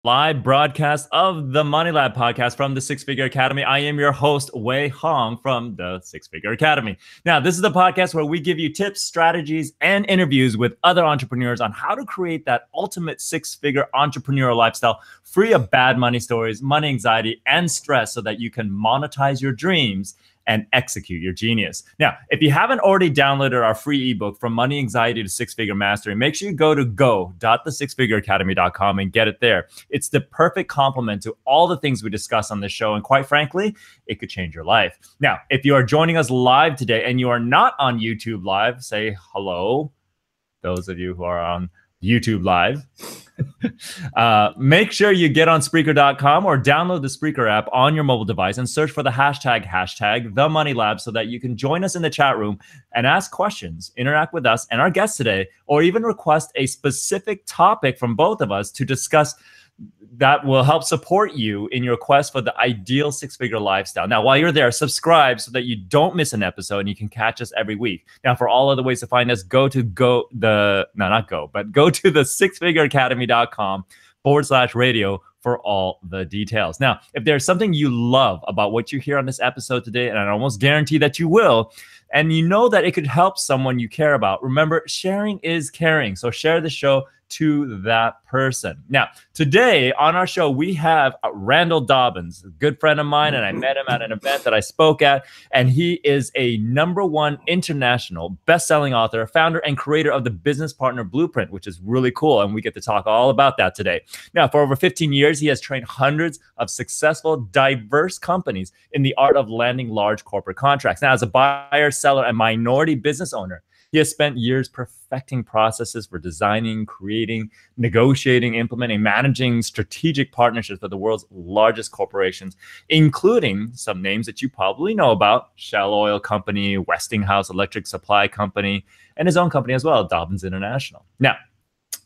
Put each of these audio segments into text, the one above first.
Live broadcast of the Money Lab podcast from the Six Figure Academy. I am your host, Wei Hong from the Six Figure Academy. Now, this is the podcast where we give you tips, strategies, and interviews with other entrepreneurs on how to create that ultimate six-figure entrepreneurial lifestyle, free of bad money stories, money anxiety, and stress so that you can monetize your dreams and execute your genius. Now, if you haven't already downloaded our free ebook From Money Anxiety to Six-Figure Mastery, make sure you go to go.thesixfigureacademy.com and get it there. It's the perfect complement to all the things we discuss on this show. And quite frankly, it could change your life. Now, if you are joining us live today and you are not on YouTube Live, say hello. Those of you who are on YouTube Live. Make sure you get on Spreaker.com or download the Spreaker app on your mobile device and search for the hashtag The Money Lab so that you can join us in the chat room and ask questions, interact with us and our guests today, or even request a specific topic from both of us to discuss that will help support you in your quest for the ideal six-figure lifestyle. Now, while you're there, subscribe so that you don't miss an episode and you can catch us every week. Now, for all other ways to find us, go to the sixfigureacademy.com/radio for all the details. Now, if there's something you love about what you hear on this episode today, and I almost guarantee that you will, and you know that it could help someone you care about, remember, sharing is caring. So share the show to that person. Now, today on our show, we have Randall Dobbins, a good friend of mine, and I met him at an event that I spoke at, and he is a #1 international best-selling author, founder, and creator of the Business Partner Blueprint, which is really cool, and we get to talk all about that today. Now, for over 15 years, he has trained hundreds of successful, diverse companies in the art of landing large corporate contracts. Now, as a buyer, seller, and minority business owner, he has spent years perfecting processes for designing, creating, negotiating, implementing, managing strategic partnerships with the world's largest corporations, including some names that you probably know about: Shell Oil Company, Westinghouse Electric Supply Company, and his own company as well, Dobbins International. Now,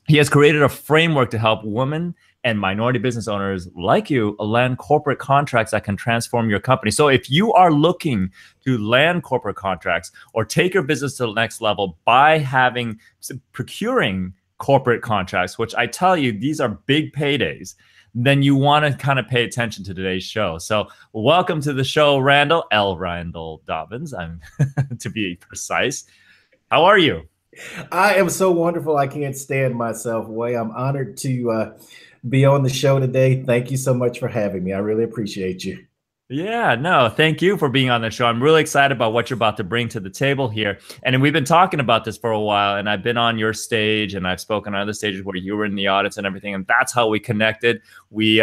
he has created a framework to help women and minority business owners like you land corporate contracts that can transform your company. So if you are looking to land corporate contracts or take your business to the next level by procuring corporate contracts, which I tell you, these are big paydays, then you want to kind of pay attention to today's show. So welcome to the show, Randall Dobbins, I'm to be precise. How are you? I am so wonderful. I can't stand myself away. I'm honored to be on the show today. Thank you so much for having me. I really appreciate you. Yeah, no, thank you for being on the show. I'm really excited about what you're about to bring to the table here. And we've been talking about this for a while, and I've been on your stage and I've spoken on other stages where you were in the audience and everything. And that's how we connected. We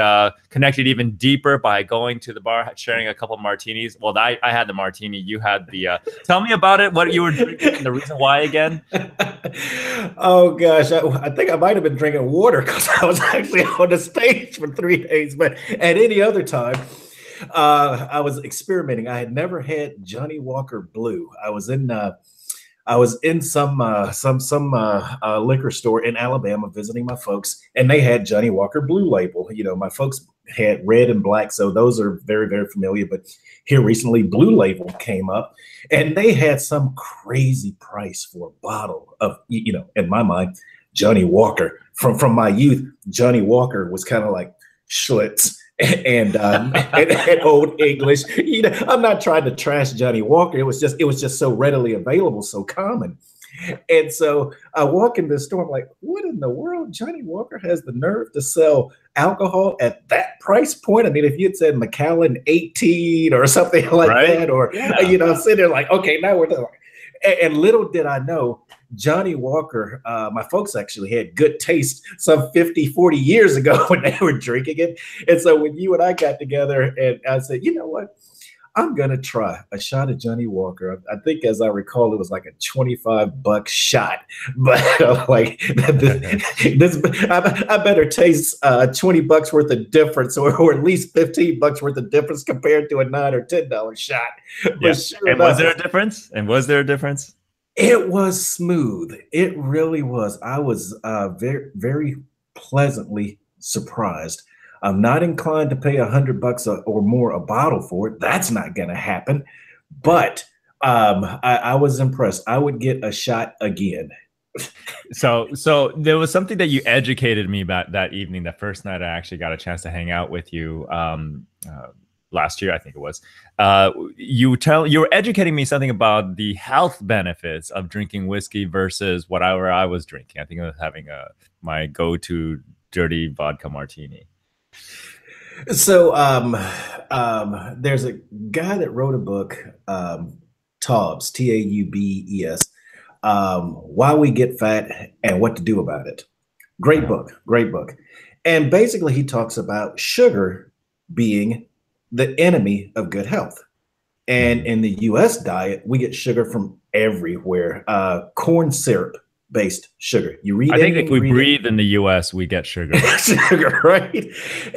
connected even deeper by going to the bar, sharing a couple of martinis. Well, I had the martini. You had the, tell me about it, what you were drinking and the reason why again. Oh, gosh. I think I might have been drinking water because I was actually on the stage for 3 days. But at any other time, I was experimenting. I had never had Johnny Walker Blue. I was in some liquor store in Alabama visiting my folks, and they had Johnny Walker Blue label. You know, my folks had red and black, so those are very, very familiar. But here recently, Blue Label came up, and they had some crazy price for a bottle of, you know, in my mind, Johnny Walker. From my youth, Johnny Walker was kind of like Schlitz. And Old English. You know, I'm not trying to trash Johnny Walker. It was just so readily available, so common. And so I walk in the store. I'm like, what in the world? Johnny Walker has the nerve to sell alcohol at that price point. I mean, if you'd said Macallan 18 or something like that, or you know, sitting there like, okay, now we're done. And little did I know, Johnny Walker, my folks actually had good taste some 50, 40 years ago when they were drinking it. And so when you and I got together, and I said, you know what, I'm going to try a shot of Johnny Walker. I think, as I recall, it was like a $25 shot. But like, I better taste $20 worth of difference, or at least $15 worth of difference compared to a $9 or $10 shot. Yeah. Sure and was there a difference? It was smooth. It really was. I was very, very pleasantly surprised. I'm not inclined to pay $100 or more a bottle for it. That's not going to happen. But I was impressed. I would get a shot again. So there was something that you educated me about that evening, the first night I actually got a chance to hang out with you. Last year, I think it was. You were educating me something about the health benefits of drinking whiskey versus whatever I was drinking. I think I was having my go-to dirty vodka martini. So there's a guy that wrote a book, Taubes, Taubes, Why We Get Fat and What to Do About It. Great book, great book. And basically, he talks about sugar being the enemy of good health. And in the US diet, we get sugar from everywhere. Corn syrup based sugar. You read I think if we breathe in the US, we get sugar. Sugar, right?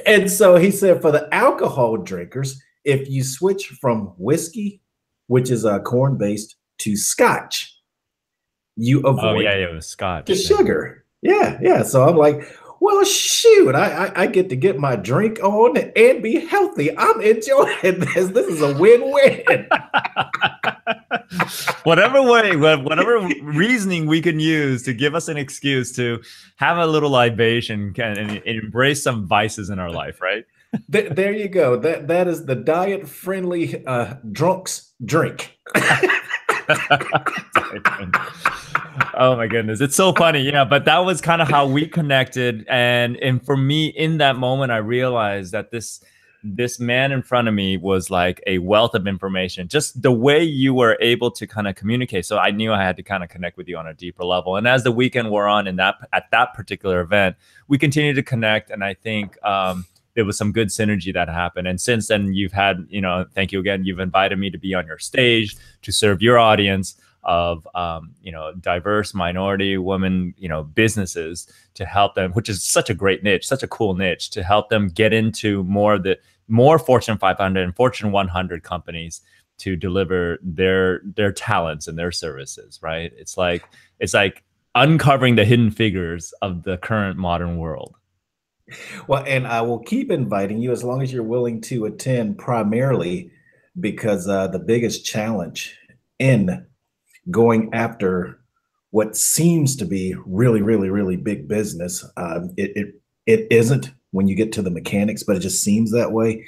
And so he said for the alcohol drinkers, if you switch from whiskey, which is corn based, to scotch, you avoid it was scotch. the sugar. Yeah. So I'm like, well, shoot, I get to get my drink on and be healthy. I'm enjoying this. This is a win-win. whatever reasoning we can use to give us an excuse to have a little libation and embrace some vices in our life, right? There you go. That is the diet-friendly drunk's drink. Oh my goodness, it's so funny. Yeah, but that was kind of how we connected, and for me in that moment I realized that this man in front of me was like a wealth of information, just the way you were able to kind of communicate. So I knew I had to kind of connect with you on a deeper level, and as the weekend wore on at that particular event, we continued to connect, and I think there was some good synergy that happened. And since then you've had, thank you again, you've invited me to be on your stage to serve your audience of diverse minority women businesses, to help them, which is such a great niche, such a cool niche, to help them get into more Fortune 500 and Fortune 100 companies to deliver their talents and their services, right? It's like uncovering the hidden figures of the current modern world. Well, and I will keep inviting you as long as you're willing to attend, primarily because the biggest challenge in going after what seems to be really, really, really big business, it isn't when you get to the mechanics, but it just seems that way,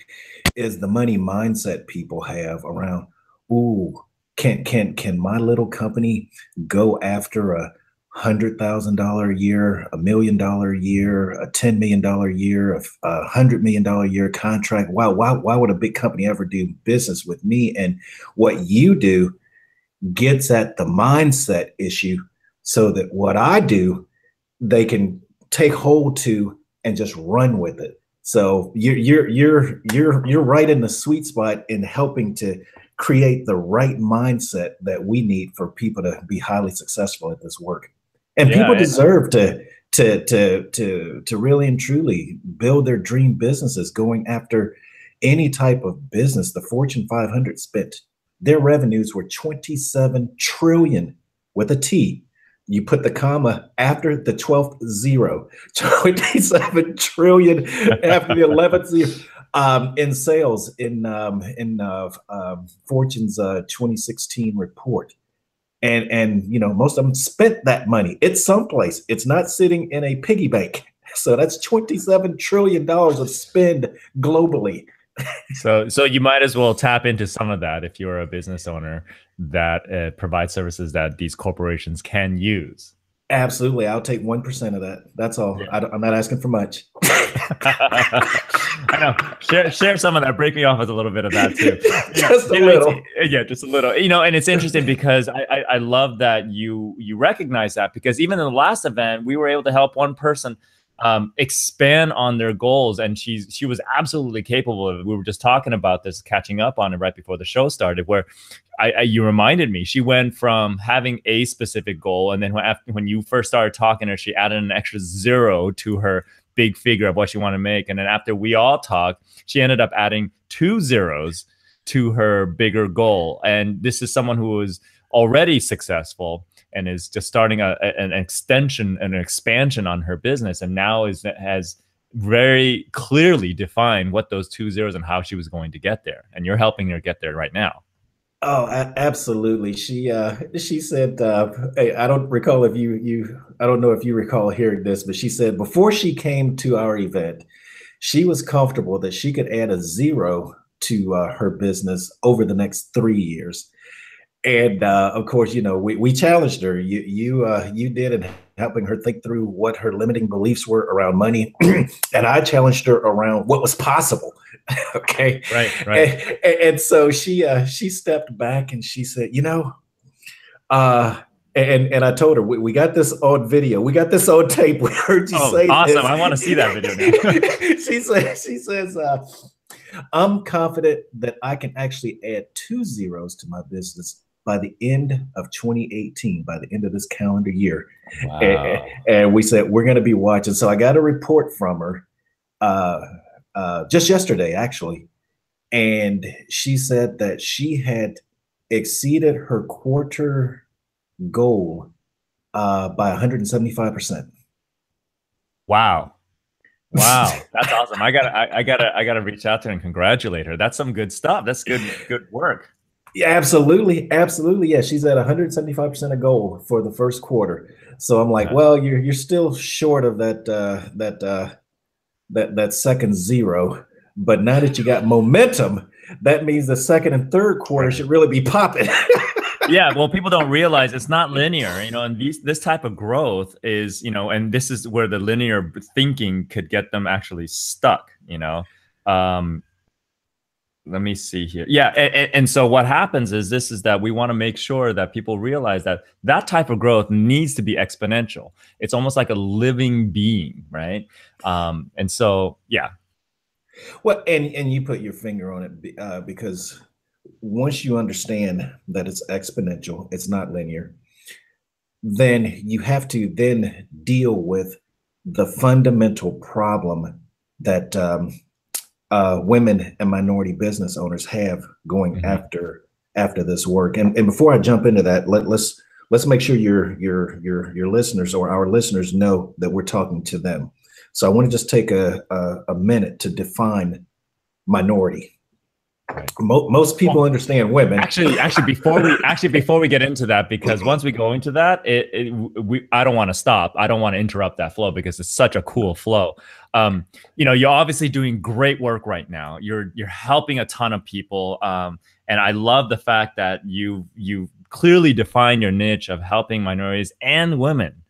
is the money mindset people have around, ooh, can my little company go after $100,000 a year, $1 million a year, a $10 million a year, a $100 million a year contract? Why would a big company ever do business with me? And what you do gets at the mindset issue, so that what I do, they can take hold to and just run with it. So you're right in the sweet spot in helping to create the right mindset that we need for people to be highly successful at this work. And people deserve to really and truly build their dream businesses, going after any type of business. The Fortune 500 spent, their revenues were 27 trillion with a T. You put the comma after the 12th zero, 27 trillion after the 11th zero in sales in Fortune's 2016 report. And most of them spent that money. It's someplace. It's not sitting in a piggy bank. So that's $27 trillion of spend globally. So you might as well tap into some of that if you're a business owner that provides services that these corporations can use. Absolutely. I'll take 1% of that. That's all. Yeah. I'm not asking for much. I know. Share some of that. Break me off with a little bit of that too. Just a little. Yeah, just a little. And it's interesting because I love that you recognize that, because even in the last event, we were able to help one person expand on their goals, and she was absolutely capable of it. We were just talking about this, catching up on it right before the show started, where you reminded me, she went from having a specific goal, and then when you first started talking to her, she added an extra zero to her big figure of what she wanted to make, and then after we all talked, she ended up adding 2 zeros to her bigger goal. And this is someone who was already successful and is just starting an expansion on her business, and now has very clearly defined what those 2 zeros and how she was going to get there. And you're helping her get there right now. Oh, absolutely. She said, hey, I don't recall if I don't know if you recall hearing this, but she said before she came to our event, she was comfortable that she could add a zero to her business over the next 3 years. And of course, we challenged her. You did in helping her think through what her limiting beliefs were around money, and I challenged her around what was possible. Okay, Right, right. and so she stepped back and she said, uh, and I told her we got this on video, we got this on tape. We heard you Oh, say awesome. this. I want to see that video now. She says, I'm confident that I can actually add 2 zeros to my business by the end of 2018, by the end of this calendar year. And, Wow. and we said, we're going to be watching. So I got a report from her uh, just yesterday, actually. And she said that she had exceeded her quarter goal by 175%. Wow. Wow. That's awesome. I gotta reach out to her and congratulate her. That's some good stuff. That's good work. Yeah, absolutely, absolutely. Yeah, she's at 175% of goal for the first quarter. So I'm like, Yeah. well, you're still short of that second zero. But now that you got momentum, that means the second and third quarter Right. should really be popping. Yeah, well, people don't realize it's not linear, and this type of growth is, and this is where the linear thinking could get them actually stuck. Um, let me see here. Yeah, and so what happens is this is that we want to make sure that people realize that that type of growth needs to be exponential. It's almost like a living being, right? And so, yeah. Well, and you put your finger on it because once you understand that it's exponential, it's not linear, then you have to then deal with the fundamental problem that women and minority business owners have going Mhm. after this work. And before I jump into that, let's make sure your listeners or our listeners know that we're talking to them. So I want to just take a minute to define minority. Right. Most people understand women. Before we get into that, because once we go into that, I don't want to stop. I don't want to interrupt that flow because it's such a cool flow. You're obviously doing great work right now. You're helping a ton of people, and I love the fact that you clearly define your niche of helping minorities and women.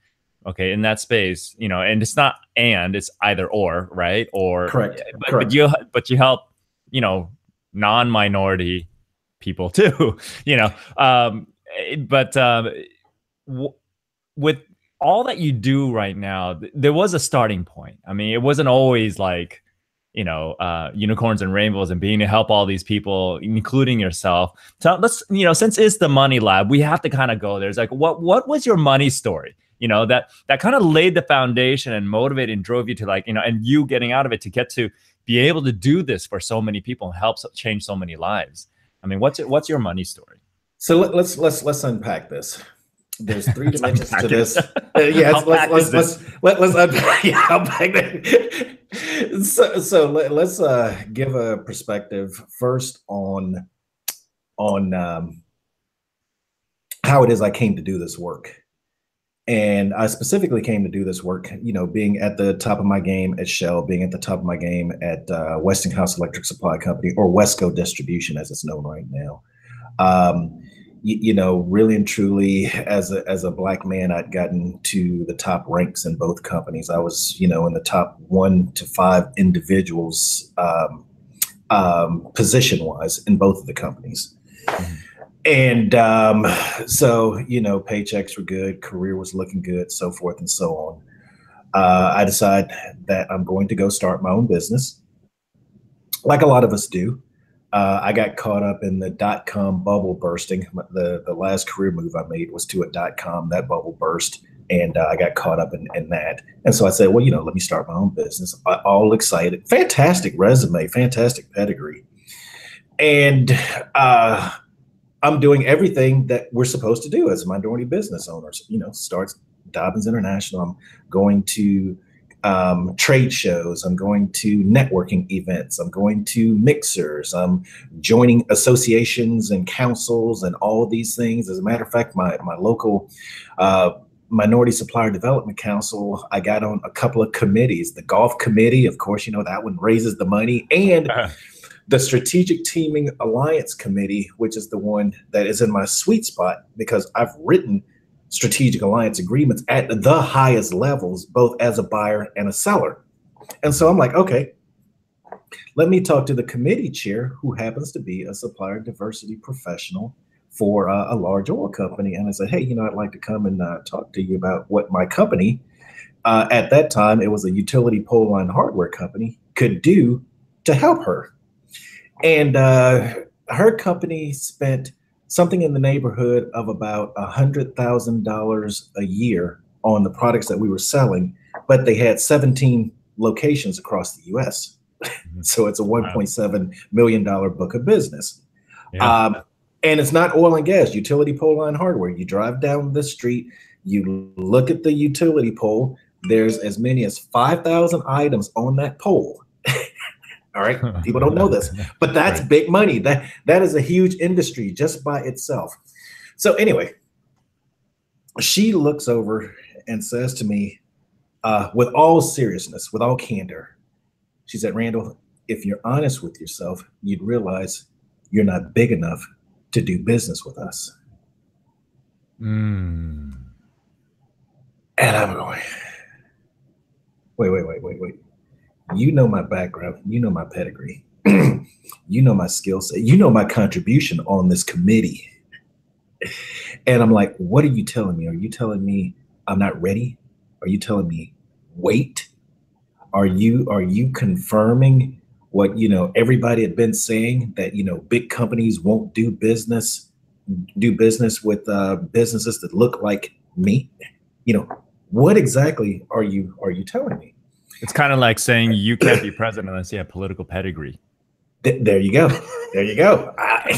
Okay, in that space, and it's not it's either or, right? Or Correct. but Correct. you help, non-minority people too. you know but with all that you do right now, there was a starting point. I mean, it wasn't always like unicorns and rainbows and being to help all these people, including yourself. So let's, since it's the money lab, we have to kind of go there. It's like, what was your money story? That kind of laid the foundation and motivated and drove you to and you getting out of it to get to be able to do this for so many people and help change so many lives. I mean, what's your money story? So let's unpack this. There's three dimensions to this. Let's unpack. Yeah, unpack that. So let's give a perspective first on how it is I came to do this work. And I specifically came to do this work, being at the top of my game at Shell, being at the top of my game at Westinghouse Electric Supply Company, or Wesco Distribution, as it's known right now. Really and truly, as a Black man, I'd gotten to the top ranks in both companies. I was, in the top 1 to 5 individuals, position-wise, in both of the companies. And so, paychecks were good, career was looking good, so forth and so on. I decided that I'm going to go start my own business, like a lot of us do. I got caught up in the .com bubble bursting. The last career move I made was to a .com. That bubble burst, and I got caught up in that. And so I said, well, let me start my own business. All excited. Fantastic resume, fantastic pedigree. And I'm doing everything that we're supposed to do as minority business owners. Starts Dobbins International. I'm going to trade shows. I'm going to networking events. I'm going to mixers. I'm joining associations and councils and all of these things. As a matter of fact, my local Minority Supplier Development Council, I got on a couple of committees. The golf committee, of course, you know, that one raises the money, and the Strategic Teaming Alliance Committee, which is the one that is in my sweet spot because I've written strategic alliance agreements at the highest levels, both as a buyer and a seller. And so I'm like, okay, let me talk to the committee chair, who happens to be a supplier diversity professional for a large oil company. And I said, hey, you know, I'd like to come and talk to you about what my company, at that time, it was a utility pole line hardware company, could do to help her. And her company spent something in the neighborhood of about $100,000 a year on the products that we were selling, but they had 17 locations across the US. So it's a $1.7 million book of business. Yeah. And it's not oil and gas, utility pole line hardware. You drive down the street, you look at the utility pole, there's as many as 5,000 items on that pole. All right, people don't know this, but that's right. Big money. That is a huge industry just by itself. So anyway, she looks over and says to me, with all seriousness, with all candor, she said, Randall, if you're honest with yourself, you'd realize you're not big enough to do business with us. And I'm going, wait. You know my background, you know my pedigree, you know my skill set, you know my contribution on this committee. And I'm like, what are you telling me? Are you telling me I'm not ready? Are you telling me wait? Are you confirming what, you know, everybody had been saying, that, you know, big companies won't do business with businesses that look like me? You know, what exactly are you telling me? It's kind of like saying you can't be president unless you have political pedigree. There you go. There you go. I'm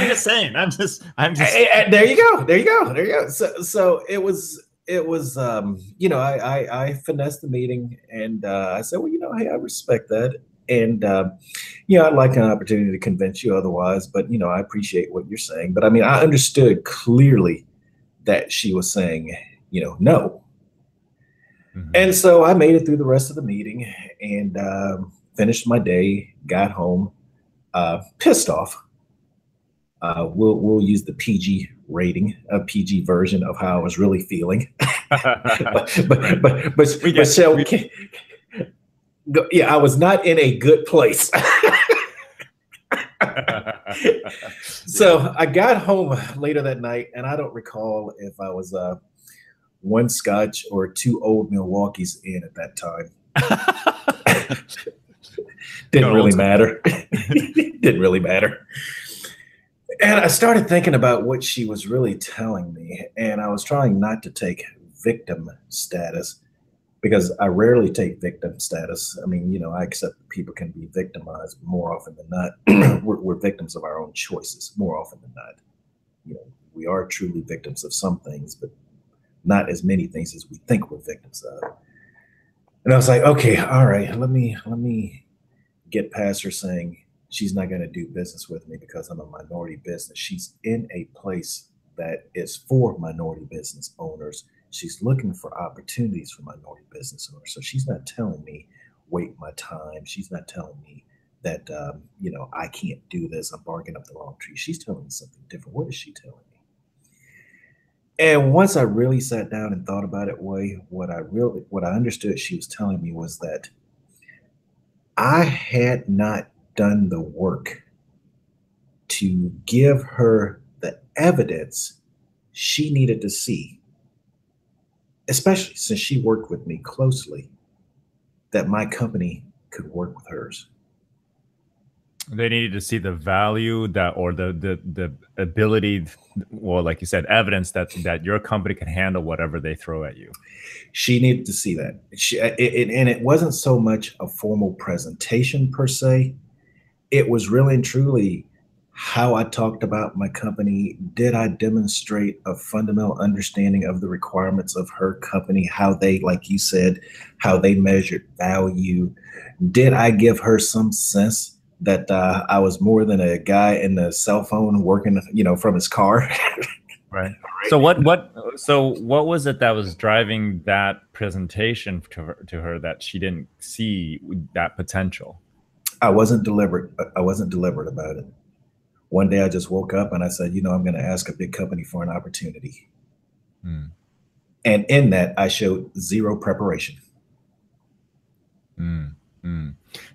just saying. I'm just. There you go. There you go. There you go. So it was. You know, I finessed the meeting, and I said, well, you know, hey, I respect that, and you know, I'd like an opportunity to convince you otherwise, but you know, I appreciate what you're saying. But I mean, I understood clearly that she was saying, you know, no. And so I made it through the rest of the meeting and finished my day, got home, pissed off. We'll use the PG rating, a PG version of how I was really feeling. but yeah, I was not in a good place. So I got home later that night, and I don't recall if I was one Scotch or two Old Milwaukees in at that time. Didn't really matter. Didn't really matter. And I started thinking about what she was really telling me, and I was trying not to take victim status, because I rarely take victim status. I mean, you know, I accept that people can be victimized more often than not. We're victims of our own choices more often than not. You know, we are truly victims of some things, but not as many things as we think we're victims of. And I was like, okay, all right, let me get past her saying she's not going to do business with me because I'm a minority business. She's in a place that is for minority business owners. She's looking for opportunities for minority business owners. So she's not telling me, wait my time. She's not telling me that, you know, I can't do this. I'm barking up the wrong tree. She's telling me something different. What is she telling me? And once I really sat down and thought about it, what I understood she was telling me was that I had not done the work to give her the evidence she needed to see, especially since she worked with me closely, that my company could work with hers. They needed to see the value that, or the ability, well, like you said, evidence that your company can handle whatever they throw at you. She needed to see that. And it wasn't so much a formal presentation per se. It was really and truly how I talked about my company? Did I demonstrate a fundamental understanding of the requirements of her company? How they, like you said, how they measured value? Did I give her some sense that I was more than a guy in the cell phone working, from his car? Right. So what was it that was driving that presentation to her that she didn't see that potential? I wasn't deliberate. I wasn't deliberate about it. One day I just woke up and I said, I'm going to ask a big company for an opportunity. Mm, And in that, I showed zero preparation. mm, mm.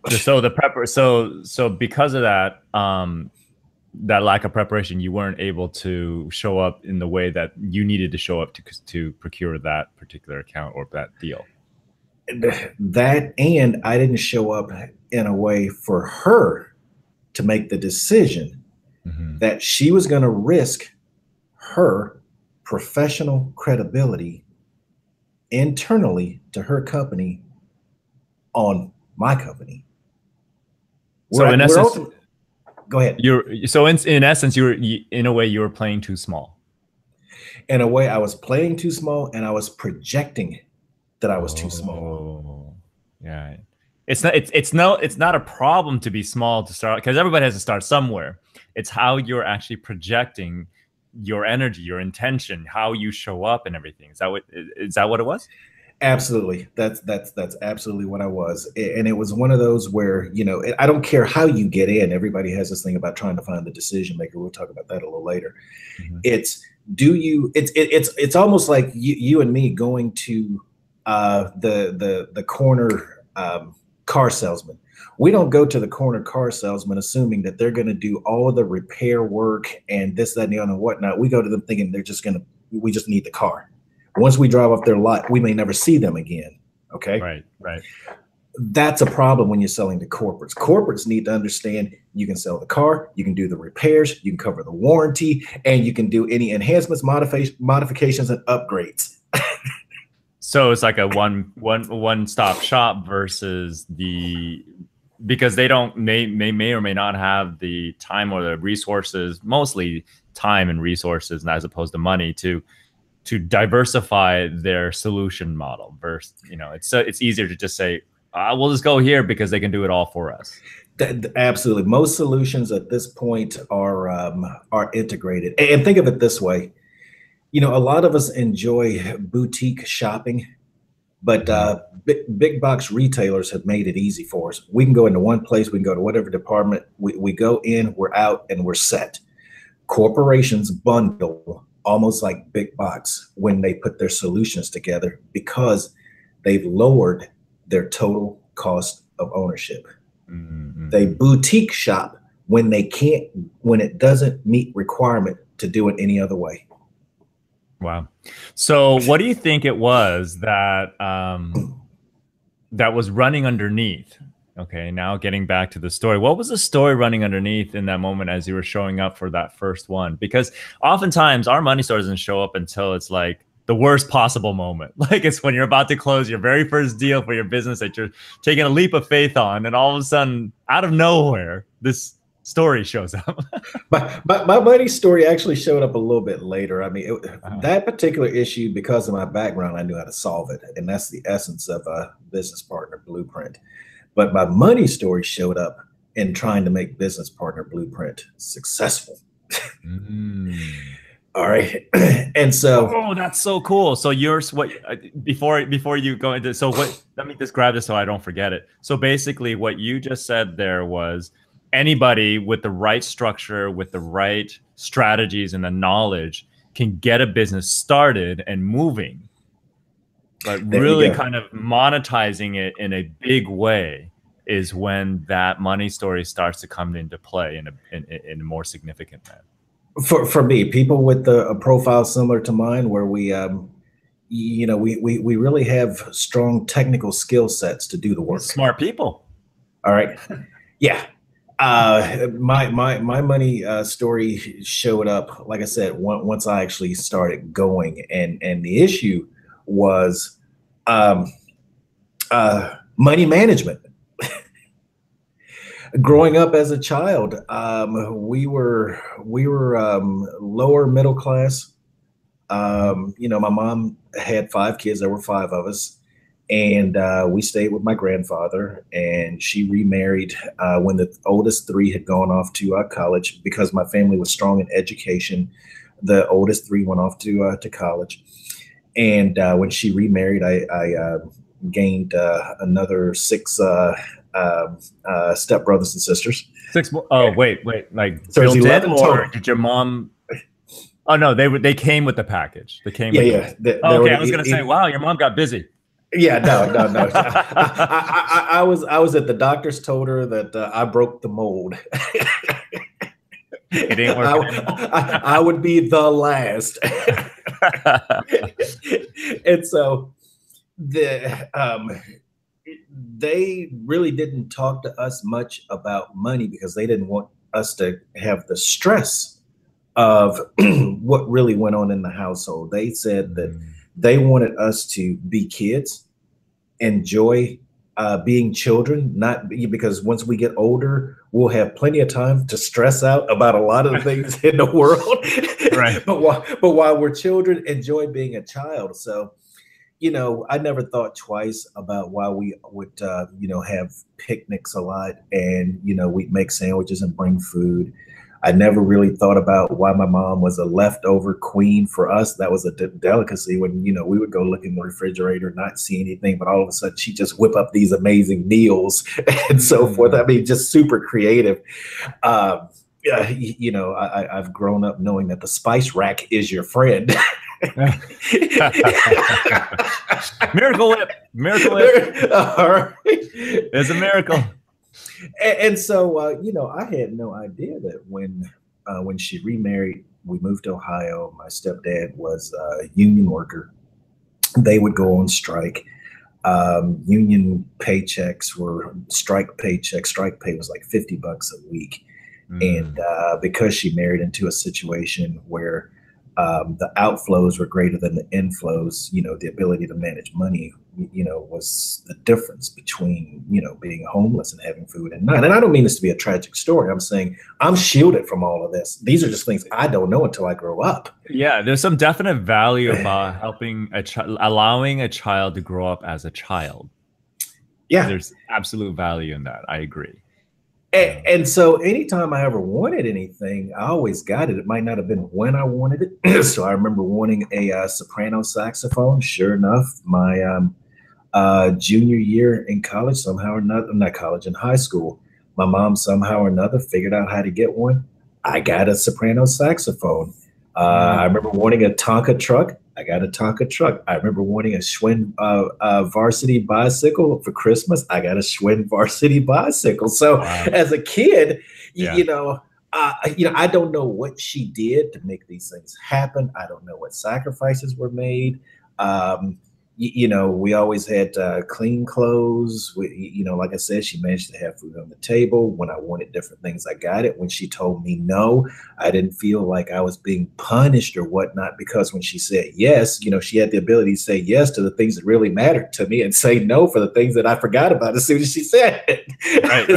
So the prep so because of that, that lack of preparation, you weren't able to show up in the way that you needed to show up to procure that particular account or that deal. That, and I didn't show up in a way for her to make the decision Mm-hmm. that she was going to risk her professional credibility internally to her company on my company. So in essence, go ahead. In essence, in a way you were playing too small. In a way, I was playing too small, and I was projecting that I was too small. Yeah. It's not a problem to be small to start, because everybody has to start somewhere. It's how you're actually projecting your energy, your intention, how you show up and everything. Is that what it was? Absolutely. That's absolutely what I was. And it was one of those where, I don't care how you get in. Everybody has this thing about trying to find the decision maker. We'll talk about that a little later. Mm-hmm. It's almost like you and me going to the corner car salesman. We don't go to the corner car salesman assuming that they're going to do all of the repair work and this, that, and the other and whatnot. We go to them thinking we just need the car. Once we drive off their lot, we may never see them again. Okay. Right. That's a problem when you're selling to corporates. Corporates need to understand you can sell the car, you can do the repairs, you can cover the warranty, and you can do any enhancements, modifications, and upgrades. So it's like a one-stop shop versus because they may or may not have the time or the resources, mostly time and resources, and as opposed to money to diversify their solution model. Versus, it's easier to just say, we'll just go here because they can do it all for us. Absolutely. Most solutions at this point are integrated. And think of it this way. A lot of us enjoy boutique shopping, but big box retailers have made it easy for us. We can go into one place, we can go to whatever department, we go in, we're out, and we're set. Corporations bundle almost like big box when they put their solutions together because they've lowered their total cost of ownership. Mm-hmm. They boutique shop when it doesn't meet requirement to do it any other way. Wow. So what do you think it was that that was running underneath? Okay, now getting back to the story. What was the story running underneath in that moment as you were showing up for that first one? Because oftentimes our money story doesn't show up until it's like the worst possible moment. Like it's when you're about to close your very first deal for your business that you're taking a leap of faith on, and all of a sudden, out of nowhere, this story shows up. my money story actually showed up a little bit later. I mean, that particular issue, because of my background, I knew how to solve it. And that's the essence of a business partner blueprint. But my money story showed up in trying to make business partner blueprint successful. All right. And so, that's so cool. So before you go into, let me just grab this so I don't forget it. So basically what you just said there was anybody with the right structure, with the right strategies and the knowledge can get a business started and moving. But really kind of monetizing it in a big way is when that money story starts to come into play in a more significant manner. For me, people with a profile similar to mine, where we really have strong technical skill sets to do the work. Smart people. All right. Yeah. My money story showed up, like I said, once I actually started going, and the issue was money management. Growing up as a child, we were lower middle class. My mom had 5 kids. There were 5 of us, and we stayed with my grandfather. And she remarried when the oldest 3 had gone off to college because my family was strong in education. The oldest 3 went off to college, and when she remarried, I gained another 6 stepbrothers and sisters. 6 more. Oh, wait. Like So built it's in, 11 or total. did your mom? Oh no, they came with the package. They came. Yeah, with yeah. Oh, okay, I was gonna say, wow, your mom got busy. Yeah, no. I was at the doctors. Told her that I broke the mold. It ain't working anymore. I would be the last. And so they really didn't talk to us much about money because they didn't want us to have the stress of what really went on in the household. They said that they wanted us to be kids, enjoy being children, not because once we get older, we'll have plenty of time to stress out about a lot of the things in the world. Right. But while we're children, enjoy being a child. So, I never thought twice about why we would, have picnics a lot, and, we'd make sandwiches and bring food. I never really thought about why my mom was a leftover queen for us. That was a delicacy when, we would go look in the refrigerator, not see anything, but all of a sudden she just whip up these amazing meals and so forth. I mean, just super creative. I've grown up knowing that the spice rack is your friend. Miracle Whip. All right. It's a miracle. And so, I had no idea that when she remarried, we moved to Ohio. My stepdad was a union worker. They would go on strike. Union paychecks were strike paychecks. Strike pay was like $50 a week. And because she married into a situation where the outflows were greater than the inflows, the ability to manage money, was the difference between, being homeless and having food and not. And I don't mean this to be a tragic story. I'm saying I'm shielded from all of this. These are just things I don't know until I grow up. Yeah, there's some definite value about helping allowing a child to grow up as a child. Yeah. There's absolute value in that. I agree. And so anytime I ever wanted anything, I always got it. It might not have been when I wanted it. So I remember wanting a soprano saxophone. Sure enough, my junior year in college, somehow or not college, in high school, my mom somehow or another figured out how to get one. I got a soprano saxophone. I remember wanting a Tonka truck. I got a Tonka truck. I remember wanting a Schwinn varsity bicycle for Christmas. I got a Schwinn varsity bicycle. So as a kid, I don't know what she did to make these things happen. I don't know what sacrifices were made. We always had clean clothes. Like I said, she managed to have food on the table. When I wanted different things, I got it. When she told me no, I didn't feel like I was being punished or whatnot, because when she said yes, she had the ability to say yes to the things that really mattered to me and say no for the things that I forgot about as soon as she said it. Right.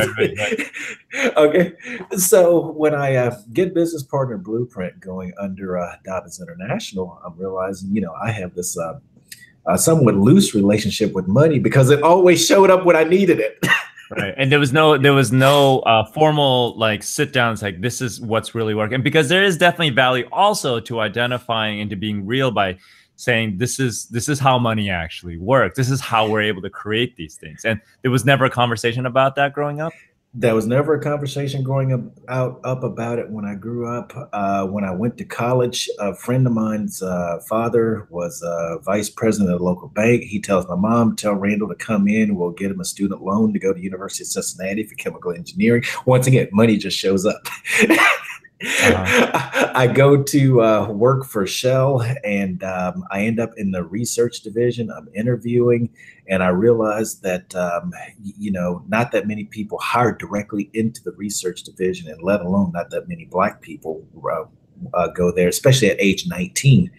Okay. So when I get business partner blueprint going under Dobbins International, I'm realizing, I have this somewhat loose relationship with money because it always showed up when I needed it. Right. And there was no formal like sit downs like this is what's really working, because there is definitely value also to identifying and to being real by saying this is how money actually works. This is how we're able to create these things. And there was never a conversation about that growing up. There was never a conversation growing up about it when I grew up. When I went to college, a friend of mine's father was vice president of the local bank. He tells my mom, tell Randall to come in. We'll get him a student loan to go to University of Cincinnati for chemical engineering. Once again, money just shows up. I go to work for Shell, and I end up in the research division. I'm interviewing, and I realized that, not that many people hired directly into the research division, and let alone not that many Black people go there, especially at age 19.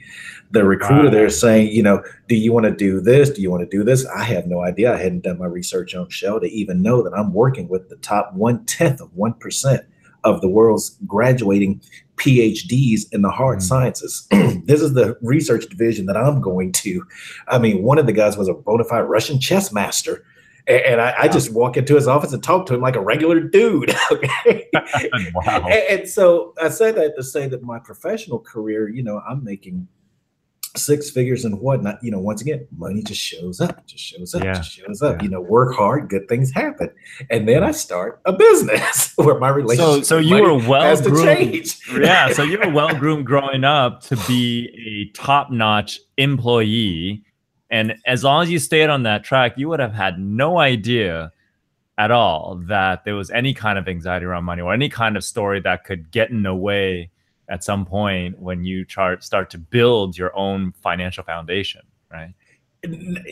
The recruiter Wow. there is saying, you know, do you want to do this? Do you want to do this? I have no idea. I hadn't done my research on Shell to even know that I'm working with the top 1/10 of 1% of the world's graduating PhDs in the hard sciences. This is the research division that I'm going to. I mean, one of the guys was a bona fide Russian chess master. And I just walk into his office and talk to him like a regular dude. Okay. Wow. And so I said that to say that my professional career, you know, I'm making six figures and whatnot. You know, once again, money just shows up, just shows up, just shows up. You know, work hard, good things happen. And then I start a business where my relationship so you were well groomed. Yeah. So you were well groomed growing up to be a top-notch employee. And as long as you stayed on that track, you would have had no idea at all that there was any kind of anxiety around money or any kind of story that could get in the way at some point when you start to build your own financial foundation, right?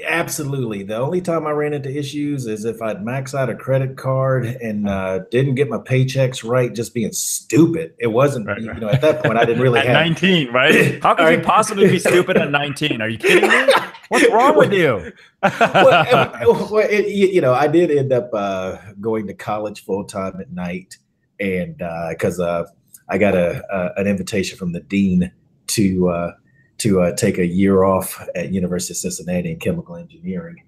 Absolutely. The only time I ran into issues is if I'd max out a credit card and didn't get my paychecks right, just being stupid. It wasn't, you know, at that point I didn't really at have 19, right? How could you possibly be stupid at 19? Are you kidding me? What's wrong with you? You know, I did end up going to college full time at night, and because I got an invitation from the dean to take a year off at University of Cincinnati in chemical engineering.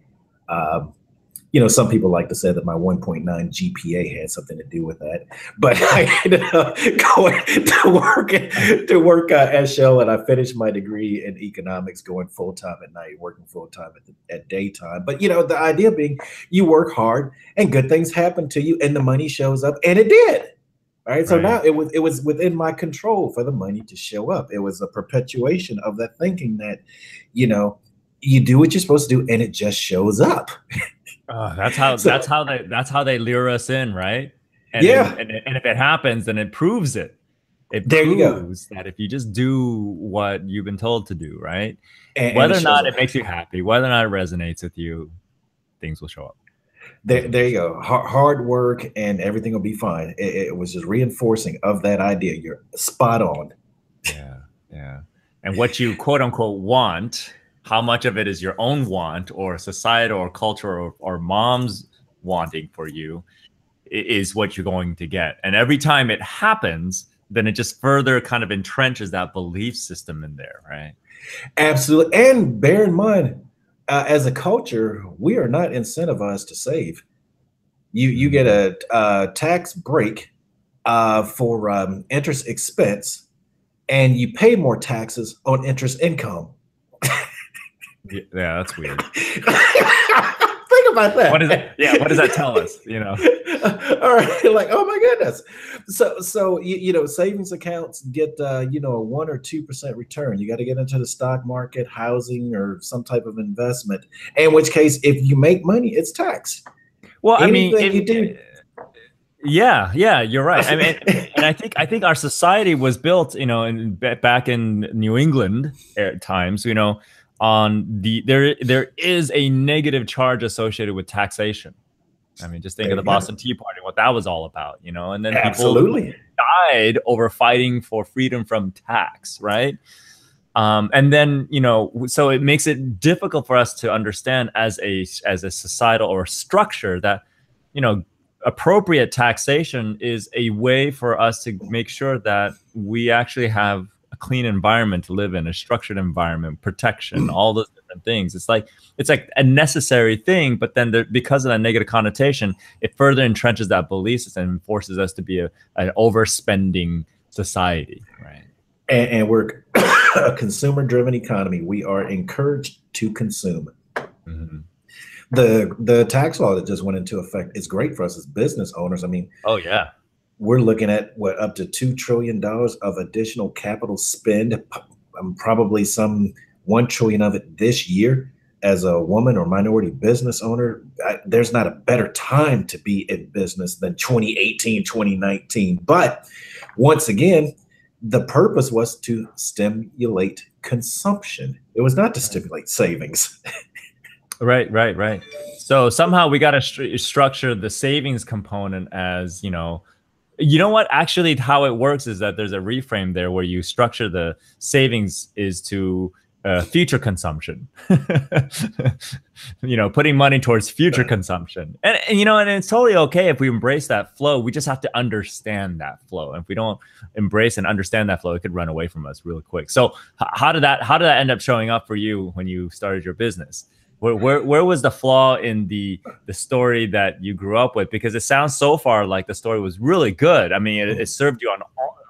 You know, some people like to say that my 1.9 GPA had something to do with that, but I ended up going to work at Shell, and I finished my degree in economics, going full time at night, working full time at daytime. But you know, the idea being, you work hard, and good things happen to you, and the money shows up, and it did. Right. So now it was within my control for the money to show up. It was a perpetuation of that thinking that, you know, you do what you're supposed to do, and it just shows up. That's how they lure us in, right? And and if it happens, then it proves it. It proves that if you just do what you've been told to do, right? Whether or not it makes you happy, whether or not it resonates with you, things will show up. There you go. Hard work and everything will be fine. It was just reinforcing of that idea. You're spot on. Yeah. And what you quote unquote want, how much of it is your own want or societal or culture or mom's wanting for you is what you're going to get. And every time it happens, then it just further kind of entrenches that belief system in there, right? Absolutely. And bear in mind, as a culture, we are not incentivized to save. You get a tax break for interest expense, and you pay more taxes on interest income. Yeah, that's weird. Think about that. What is it? Yeah, what does that tell us? You know. All right, like, oh my goodness. So you know, savings accounts get you know, a 1 or 2% return. You got to get into the stock market, housing, or some type of investment. In which case, if you make money, it's taxed. Well, anything I mean, you do. Yeah, you're right. I mean, and I think our society was built, you know, back in New England times, you know, on there is a negative charge associated with taxation. I mean, just think of the Boston Tea Party, what that was all about, you know, and then people died over fighting for freedom from tax, right? And then, you know, so it makes it difficult for us to understand as a societal or structure that, you know, appropriate taxation is a way for us to make sure that we actually have a clean environment to live in, a structured environment, protection, all those different things. It's like a necessary thing, but then because of that negative connotation, it further entrenches that belief system and forces us to be an overspending society, right? And we're a consumer-driven economy. We are encouraged to consume. Mm-hmm. The tax law that just went into effect is great for us as business owners. I mean, oh yeah, we're looking at up to $2 trillion of additional capital spend, probably some $1 trillion of it this year. As a woman or minority business owner, there's not a better time to be in business than 2018, 2019. But once again, the purpose was to stimulate consumption. It was not to stimulate savings. Right. So somehow we got to structure the savings component as, you know, You know what? Actually, how it works is that there's a reframe there where you structure the savings is to future consumption. Putting money towards future consumption, and it's totally okay if we embrace that flow. We just have to understand that flow. And if we don't embrace and understand that flow, it could run away from us really quick. So, how did that end up showing up for you when you started your business? Where was the flaw in the story that you grew up with? Because it sounds so far like the story was really good. I mean, it served you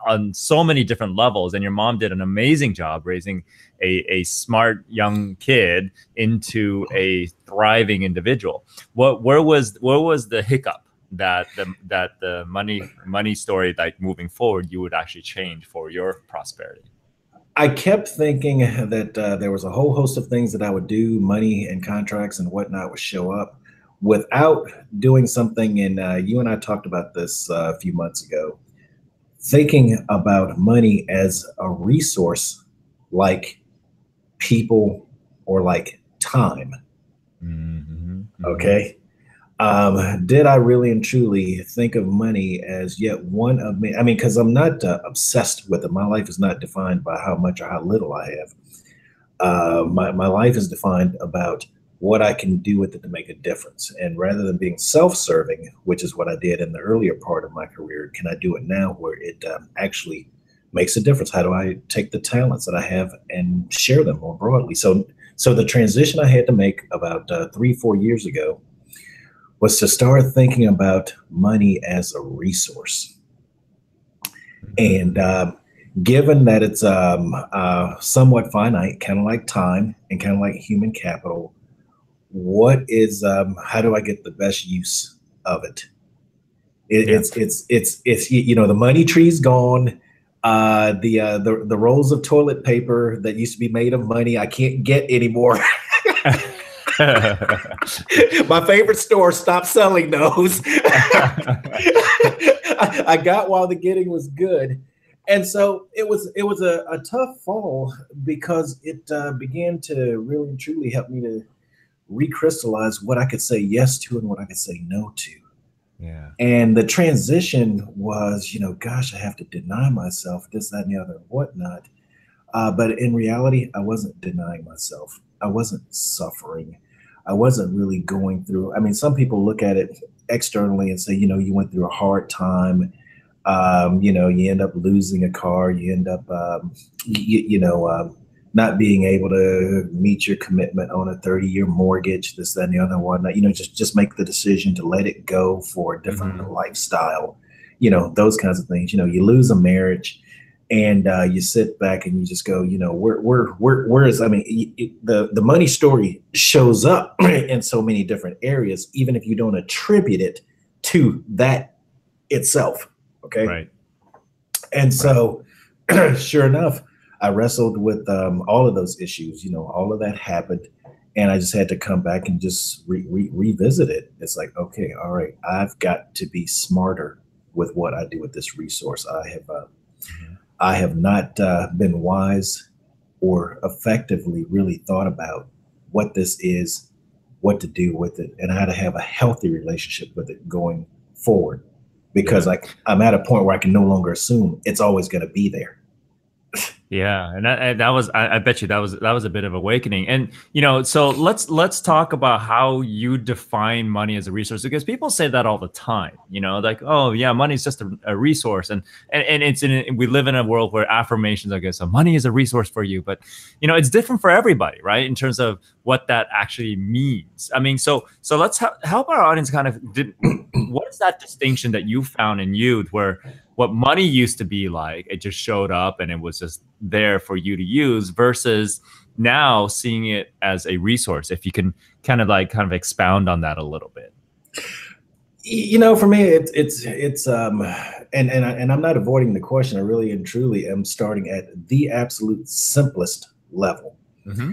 on so many different levels, and your mom did an amazing job raising a smart young kid into a thriving individual. Where was the hiccup that the money story, like moving forward, you would actually change for your prosperity? I kept thinking that there was a whole host of things that I would do, money and contracts and whatnot would show up without doing something. And you and I talked about this a few months ago, thinking about money as a resource like people or like time. Mm-hmm. Okay. Did I really and truly think of money as yet one of me? I mean, because I'm not obsessed with it. My life is not defined by how much or how little I have. My life is defined about what I can do with it to make a difference. And rather than being self-serving, which is what I did in the earlier part of my career, can I do it now where it actually makes a difference? How do I take the talents that I have and share them more broadly? So the transition I had to make about 3-4 years ago was to start thinking about money as a resource. And given that it's somewhat finite, kind of like time and kind of like human capital, how do I get the best use of it? It's the money tree's gone. The rolls of toilet paper that used to be made of money, I can't get anymore. My favorite store stopped selling those. I got while the getting was good. And so it was a tough fall because it began to really and truly help me to recrystallize what I could say yes to and what I could say no to. Yeah. And the transition was, gosh, I have to deny myself this, that, and the other, and whatnot. But in reality, I wasn't denying myself. I wasn't suffering. I wasn't really going through. I mean, some people look at it externally and say, you went through a hard time. You end up losing a car. You end up, not being able to meet your commitment on a 30-year mortgage, this, that, and the other, and whatnot. Just make the decision to let it go for a different lifestyle. Those kinds of things. You lose a marriage. And you sit back and you just go, where is, I mean, the money story shows up in so many different areas, even if you don't attribute it to that itself. Okay. Right. And so sure enough, I wrestled with all of those issues, all of that happened. And I just had to come back and just revisit it. It's like, okay, all right, I've got to be smarter with what I do with this resource. I have not been wise or effectively really thought about what this is, what to do with it, and how to have a healthy relationship with it going forward. Because I'm at a point where I can no longer assume it's always going to be there. Yeah, and that was, I bet you that was a bit of awakening. And so let's talk about how you define money as a resource, because people say that all the time. Like, oh yeah, money is just a resource, and we live in a world where affirmations, I guess, so money is a resource for you, but it's different for everybody, right? In terms of what that actually means. I mean, so let's help our audience kind of what is that distinction that you found in youth where what money used to be like, it just showed up and it was just there for you to use, versus now seeing it as a resource. If you can kind of expound on that a little bit. For me, it's and I'm not avoiding the question. I really and truly am starting at the absolute simplest level. Mm-hmm.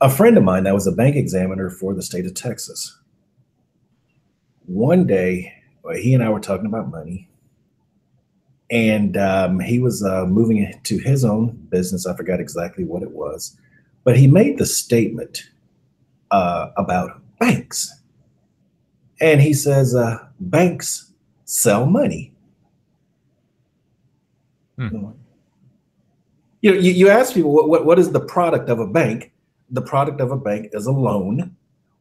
A friend of mine that was a bank examiner for the state of Texas. One day, he and I were talking about money. And he was moving to his own business. I forgot exactly what it was, but he made the statement about banks. And he says, banks sell money. Hmm. You ask people what is the product of a bank? The product of a bank is a loan.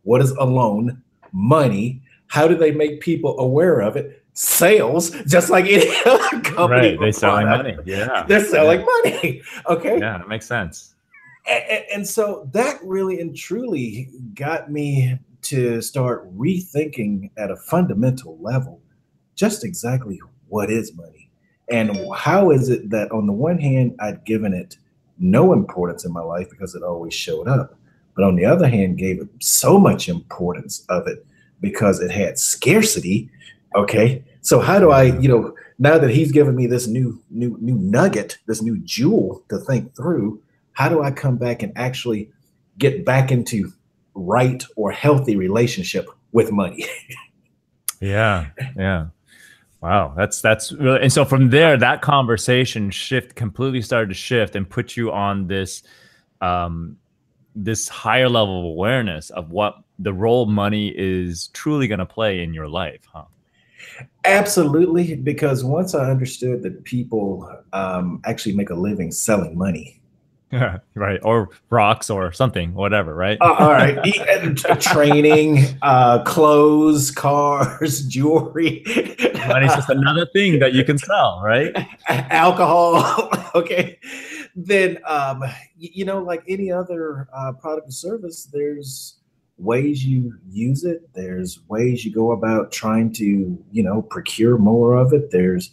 What is a loan? Money. How do they make people aware of it? Sales, just like any other company Right. or They selling product. money. Yeah. They're selling Yeah. money. Okay. Yeah. That makes sense. And so that really and truly got me to start rethinking at a fundamental level just exactly what is money and how is it that on the one hand I'd given it no importance in my life because it always showed up, but on the other hand gave it so much importance of it because it had scarcity. Okay, so how do I, now that he's given me this new nugget, this new jewel to think through, how do I come back and actually get back into right or healthy relationship with money? Yeah. Yeah. Wow, that's really, and so from there, that conversation completely started to shift and put you on um, this higher level of awareness of what the role money is truly going to play in your life, huh? Absolutely, because once I understood that people actually make a living selling money. Yeah, right, or rocks or something, whatever, right? All right, training, clothes, cars, jewelry, Money's just another thing that you can sell, right? alcohol. Okay, then like any other product or service, there's ways you use it. There's ways you go about trying to procure more of it. There's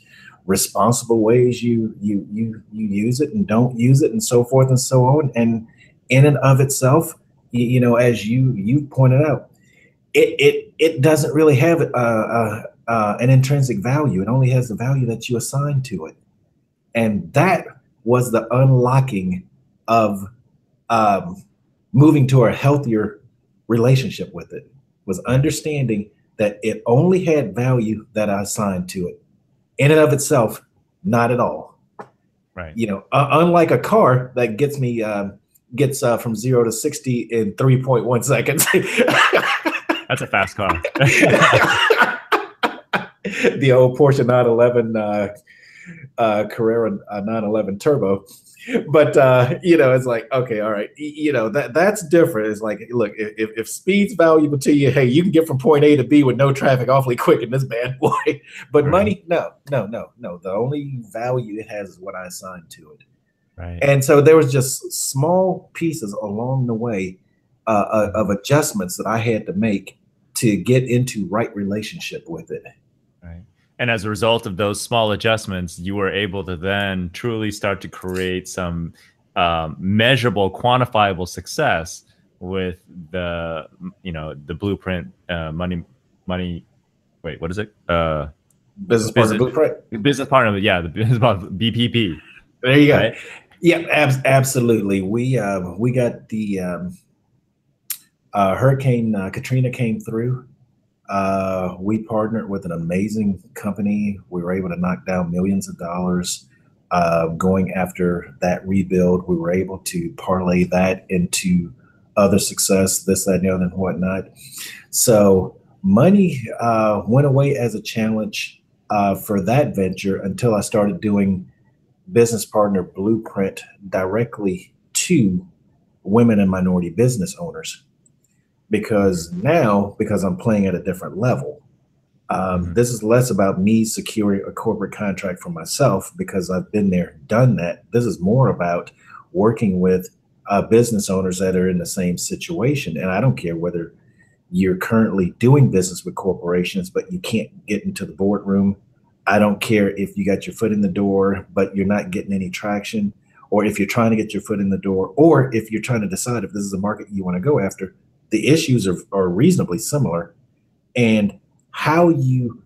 responsible ways you use it and don't use it, and so forth and so on. And in and of itself, as you pointed out, it doesn't really have an intrinsic value. It only has the value that you assign to it, and that was the unlocking of um, moving to a healthier relationship with it. Was understanding that it only had value that I assigned to it. In and of itself, not at all. Right. Unlike a car that gets from 0 to 60 in 3.1 seconds. That's a fast car. The old Porsche 911 Carrera 911 Turbo. But it's like, okay, all right, that's different. It's like, look, if speed's valuable to you, hey, you can get from point A to B with no traffic awfully quick in this bad boy. But Right. money, no. The only value it has is what I assign to it. Right. And so there was just small pieces along the way of adjustments that I had to make to get into right relationship with it. Right. And as a result of those small adjustments, you were able to then truly start to create some measurable, quantifiable success with the blueprint money. Wait, what is it? Business partner blueprint. Business partner. Yeah, the business partner BPP. There you go. Right? Yeah, absolutely. We got the Hurricane Katrina came through. We partnered with an amazing company. We were able to knock down millions of dollars going after that rebuild. We were able to parlay that into other success, this, that, and the other, and whatnot. So money went away as a challenge for that venture until I started doing business partner blueprint directly to women and minority business owners. Because I'm playing at a different level. This is less about me securing a corporate contract for myself because I've been there, done that. This is more about working with business owners that are in the same situation. And I don't care whether you're currently doing business with corporations, but you can't get into the boardroom. I don't care if you got your foot in the door, but you're not getting any traction, or if you're trying to get your foot in the door, or if you're trying to decide if this is a market you want to go after. The issues are reasonably similar, and how you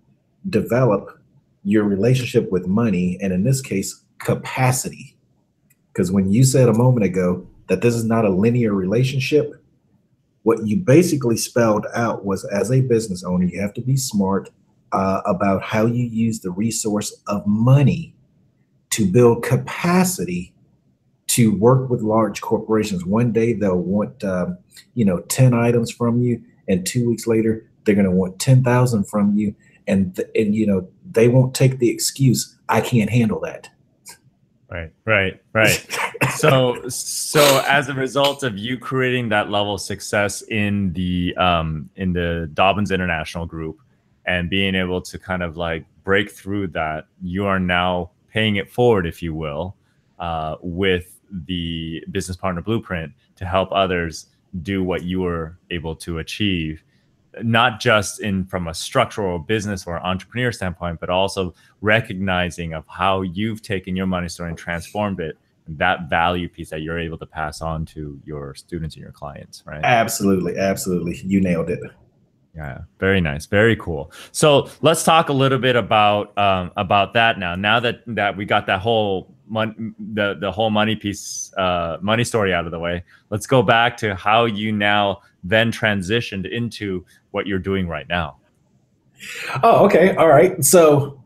develop your relationship with money, and in this case, capacity. Because when you said a moment ago that this is not a linear relationship, what you basically spelled out was, as a business owner, you have to be smart about how you use the resource of money to build capacity to work with large corporations. One day they'll want 10 items from you, and 2 weeks later they're going to want 10,000 from you, and they won't take the excuse, I can't handle that. Right. So as a result of you creating that level of success in the Dobbins International group and being able to kind of like break through that, you are now paying it forward, if you will, with the business partner blueprint to help others do what you were able to achieve, not just in from a structural business or entrepreneur standpoint, but also recognizing of how you've taken your money story and transformed it, and that value piece that you're able to pass on to your students and your clients, right? Absolutely. You nailed it. Yeah, very nice, very cool. So let's talk a little bit about that now. Now that we got that whole the whole money piece, money story out of the way, let's go back to how you now then transitioned into what you're doing right now. Oh, okay, all right. So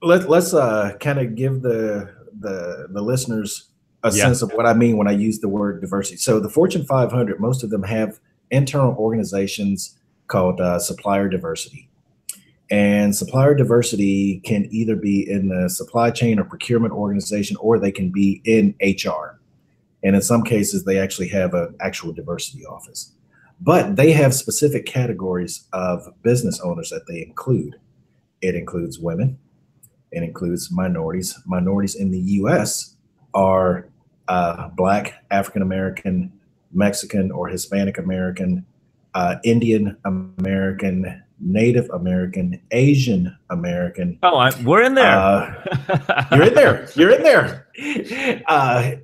let's kind of give the listeners a sense of what I mean when I use the word diversity. So the Fortune 500, most of them have internal organizations called supplier diversity. And supplier diversity can either be in the supply chain or procurement organization, or they can be in HR. And in some cases, they actually have an actual diversity office. But they have specific categories of business owners that they include. It includes women. It includes minorities. Minorities in the U.S. are Black, African American, Mexican or Hispanic American, Indian American, Native American, Asian American. Oh, we're in there. You're in there. You're in there.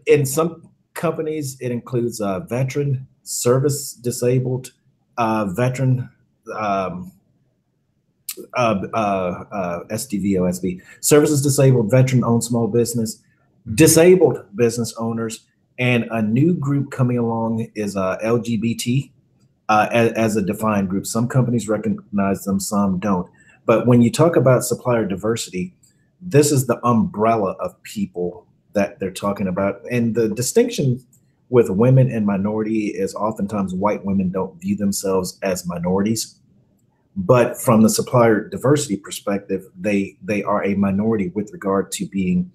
In some companies, it includes veteran, service disabled, veteran, SDVOSB, services disabled, veteran owned small business, disabled business owners, and a new group coming along is LGBT as a defined group. Some companies recognize them, some don't. But when you talk about supplier diversity, this is the umbrella of people that they're talking about. And the distinction with women and minority is oftentimes white women don't view themselves as minorities. But from the supplier diversity perspective, they are a minority with regard to being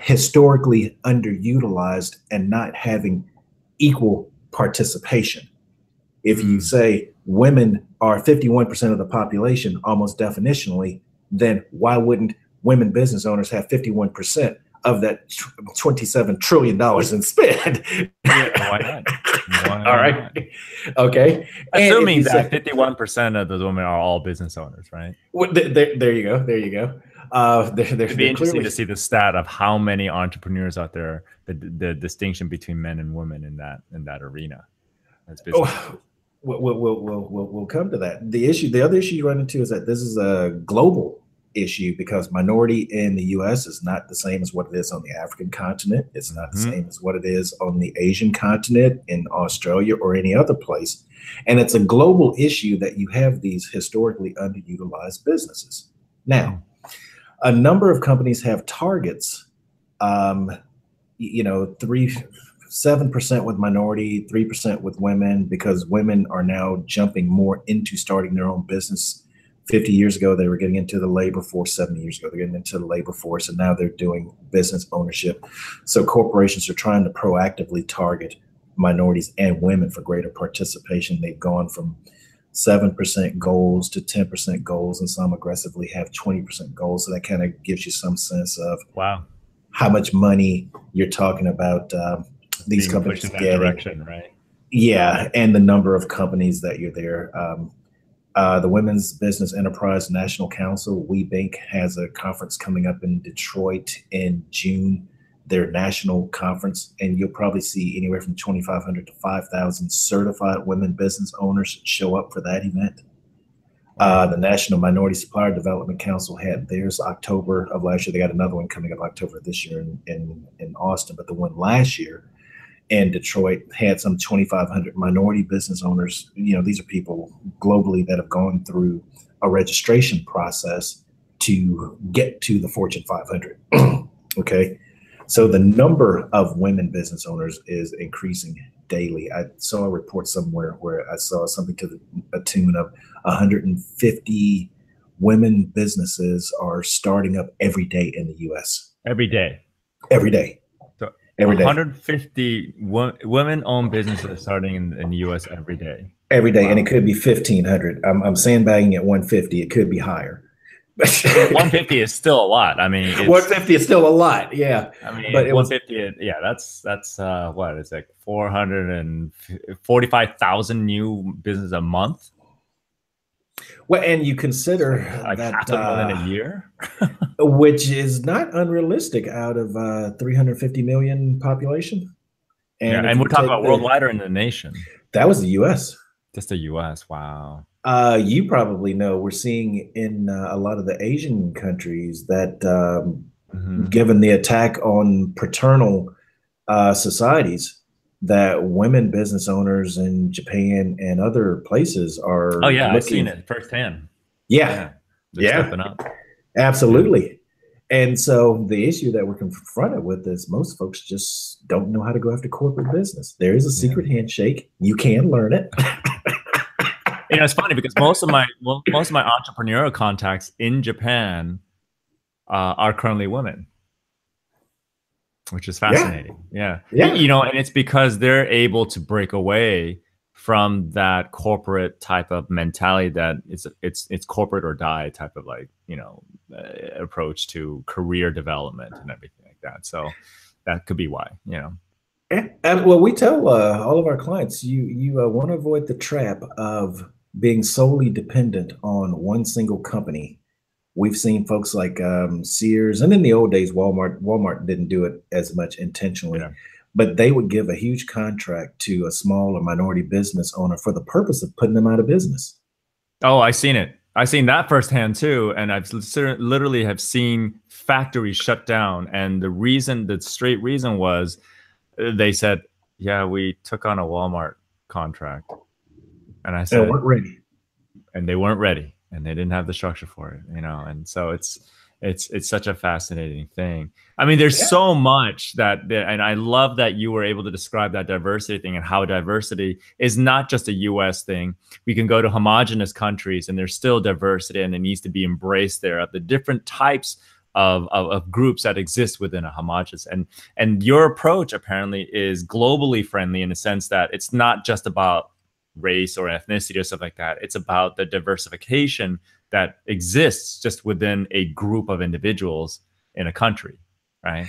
historically underutilized and not having equal participation. If you say women are 51% of the population, almost definitionally, then why wouldn't women business owners have 51% of that $27 trillion in spend? Yeah, why not? All right. Not? Okay. Assuming that 51% of those women are all business owners, right? Well, there you go. There you go. It'd be interesting to see the stat of how many entrepreneurs out there, the distinction between men and women in that arena. That's we'll come to that. The other issue you run into is that this is a global issue, because minority in the U.S. is not the same as what it is on the African continent. It's not the same as what it is on the Asian continent, in Australia, or any other place. And it's a global issue that you have these historically underutilized businesses. Now, a number of companies have targets, 7% with minority, 3% with women, because women are now jumping more into starting their own business. 50 years ago, they were getting into the labor force. 70 years ago, they're getting into the labor force, and now they're doing business ownership. So corporations are trying to proactively target minorities and women for greater participation. They've gone from 7% goals to 10% goals, and some aggressively have 20% goals. So that kind of gives you some sense of how much money you're talking about these companies in that direction, right? Yeah, and the number of companies that you're there. The Women's Business Enterprise National Council, WeBank, has a conference coming up in Detroit in June, their national conference, and you'll probably see anywhere from 2,500 to 5,000 certified women business owners show up for that event. The National Minority Supplier Development Council had theirs October of last year. They got another one coming up October this year in Austin, but the one last year in Detroit had some 2,500 minority business owners. These are people globally that have gone through a registration process to get to the Fortune 500. Okay. So the number of women business owners is increasing daily. I saw a report somewhere where I saw something to the tune of 150 women businesses are starting up every day in the U.S. Every day. Every day. So Every day. 150 women-owned businesses starting in the U.S. every day. Every day. And Wow. it could be 1,500. I'm sandbagging at 150. It could be higher. 150 is still a lot. I mean, it's 150 is still a lot. Yeah. I But mean, it was, 150, yeah, that's what it's like 445,000 new business a month, well, and you consider like that, half a million a year. which is not unrealistic out of 350 million population. Yeah, And if and we're you talking take about worldwide or in the nation, that was the US. just the U.S. Wow. You probably know we're seeing in a lot of the Asian countries that, Hmm. given the attack on paternal societies, that women business owners in Japan and other places Oh are yeah, I've seen looking. it firsthand. Yeah, Yeah, they're yeah, stepping up. Yeah. absolutely. And so the issue that we're confronted with is most folks just don't know how to go after corporate business. There is a Yeah. secret handshake. You can learn it. It's funny because most of my entrepreneurial contacts in Japan are currently women, which is Yeah, fascinating. Yeah. yeah. And it's because they're able to break away from that corporate type of mentality that it's corporate or die type of like, approach to career development and everything like that. So that could be why, And well, we tell all of our clients, you want to avoid the trap of being solely dependent on one single company. We've seen folks like Sears, and in the old days, Walmart. Walmart didn't do it as much intentionally, Yeah. but they would give a huge contract to a small or minority business owner for the purpose of putting them out of business. Oh, I seen it. I seen that firsthand too, and literally have seen factories shut down. And the straight reason was they said, "Yeah, we took on a Walmart contract," and I And said, weren't ready. and they weren't ready, and they didn't have the structure for it. And so it's such a fascinating thing. I mean, there's Yeah. so much and I love that you were able to describe that diversity thing and how diversity is not just a US thing. We can go to homogenous countries and there's still diversity and it needs to be embraced there of the different types of groups that exist within a homogenous, and your approach apparently is globally friendly in the sense that it's not just about race or ethnicity or stuff like that. It's about the diversification that exists just within a group of individuals in a country, right?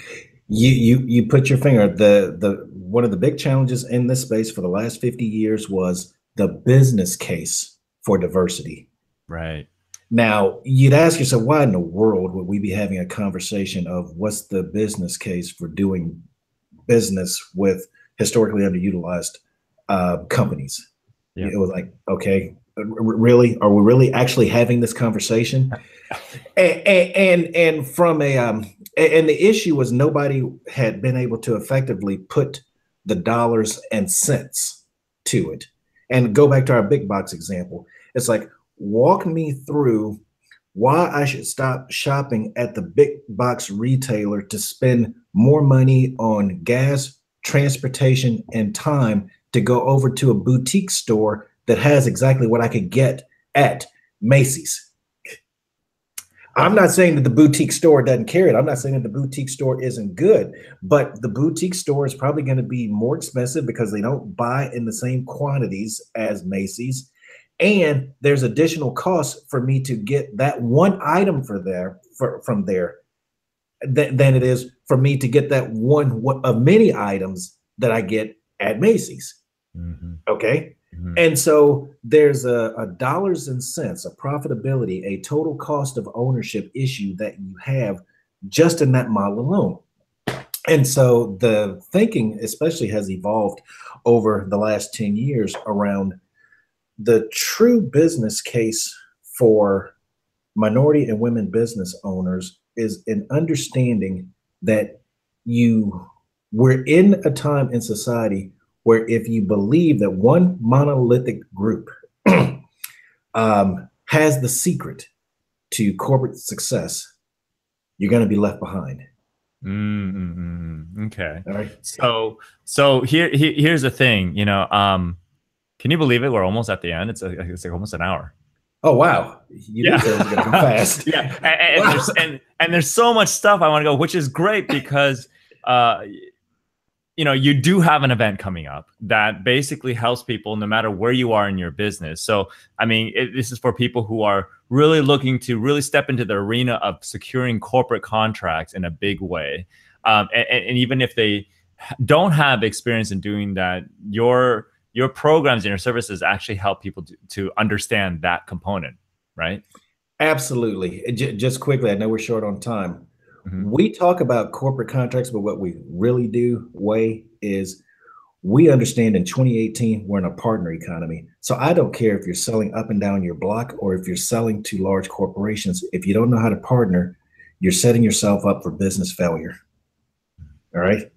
You put your finger. The one of the big challenges in this space for the last 50 years was the business case for diversity. Right. Now, you'd ask yourself, why in the world would we be having a conversation of what's the business case for doing business with historically underutilized companies? Yeah. It was like, okay, really? Are we really actually having this conversation? And from and the issue was nobody had been able to effectively put the dollars and cents to it. And go back to our big box example. It's like, walk me through why I should stop shopping at the big box retailer to spend more money on gas, transportation, and time to go over to a boutique store that has exactly what I could get at Macy's. I'm Well, not saying that the boutique store doesn't carry it. I'm not saying that the boutique store isn't good, but the boutique store is probably going to be more expensive because they don't buy in the same quantities as Macy's. And there's additional costs for me to get that one item from there than it is for me to get that one of many items that I get at Macy's. mm-hmm. Okay. Mm-hmm. And so there's a dollars and cents, a profitability, a total cost of ownership issue that you have just in that model alone. And so the thinking especially has evolved over the last 10 years around the true business case for minority and women business owners is an understanding that we're in a time in society where if you believe that one monolithic group has the secret to corporate success, you're going to be left behind. Mm-hmm. Okay. All right. So here's the thing, can you believe it? We're almost at the end. It's like almost an hour. Oh, wow. You Yeah. did say it was going to go fast. Yeah. Wow. And there's so much stuff I want to go, which is great because uh you do have an event coming up that basically helps people no matter where you are in your business. So, I mean, this is for people who are really looking to really step into the arena of securing corporate contracts in a big way. And even if they don't have experience in doing that, your programs and your services actually help people to understand that component, right? Absolutely. Just quickly, I know we're short on time. Hmm. We talk about corporate contracts, but what we really do, Way, is we understand in 2018, we're in a partner economy. So I don't care if you're selling up and down your block or if you're selling to large corporations. If you don't know how to partner, you're setting yourself up for business failure. All right.